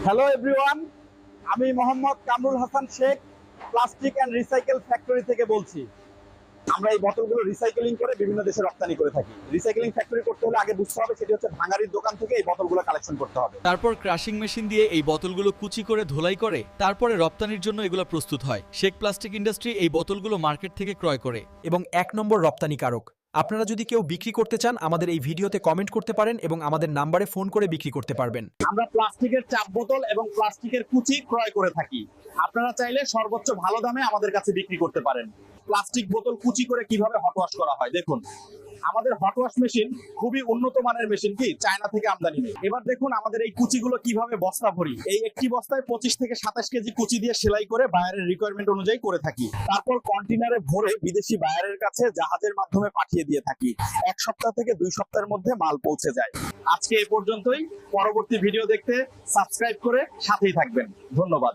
Hello everyone, আমি Mohammad Kamrul Hasan Sheikh plastic and recycle factory থেকে বলছি। আমরা এই বোতলগুলো রিসাইকেলিং করে বিভিন্ন দেশে রপ্তানি করে থাকি। রিসাইকেলিং ফ্যাক্টরি করতে হলে আগে বুঝতে হবে সেটি হচ্ছে ভাঙারির দোকান থেকে এই বোতলগুলো কালেকশন করতে হবে। তারপর ক্রাশিং মেশিন দিয়ে এই বোতলগুলো কুচি করে ধোলাই করে তারপরে রপ্তানির জন্য এগুলো প্রস্তুত হয়। শেখ প্লাস্টিক ইন্ডাস্ট্রি এই বোতলগুলো মার্কেট থেকে ক্রয় করে এবং 1 নম্বর রপ্তানিকারক। আপনারা যদি কেউ বিক্রি করতে চান আমাদের এই ভিডিওতে কমেন্ট করতে পারেন এবং আমাদের নাম্বারে ফোন করে বিক্রি করতে পারবেন। আমরা প্লাস্টিকের চাপ বোতল এবং প্লাস্টিকের কুচি ক্রয় করে থাকি। আপনারা চাইলে সর্বোচ্চ ভালো দামে আমাদের কাছে বিক্রি করতে পারেন। প্লাস্টিক বোতল কুচি করে কিভাবে হট ওয়াশ করা হয় দেখুন। আমাদের হট ওয়াশ মেশিন খুবই উন্নত মানের মেশিন, কি চায়না থেকে আমদানি। এবার দেখুন আমাদের এই কুচিগুলো কিভাবে বস্তা ভরি। এই একটি বস্তায় 25 থেকে 27 কেজি কুচি দিয়ে সেলাই করে বায়ারের রিকোয়ারমেন্ট অনুযায়ী করে থাকি। তারপর কন্টেনারে ভরে বিদেশি বায়ারের কাছে জাহাজের মাধ্যমে পাঠিয়ে দিয়ে থাকি। 1 সপ্তাহ থেকে 2 সপ্তাহের মধ্যে মাল পৌঁছে যায়। আজকে এ পর্যন্তই। পরবর্তী ভিডিও দেখতে সাবস্ক্রাইব করে সাথেই থাকবেন। ধন্যবাদ।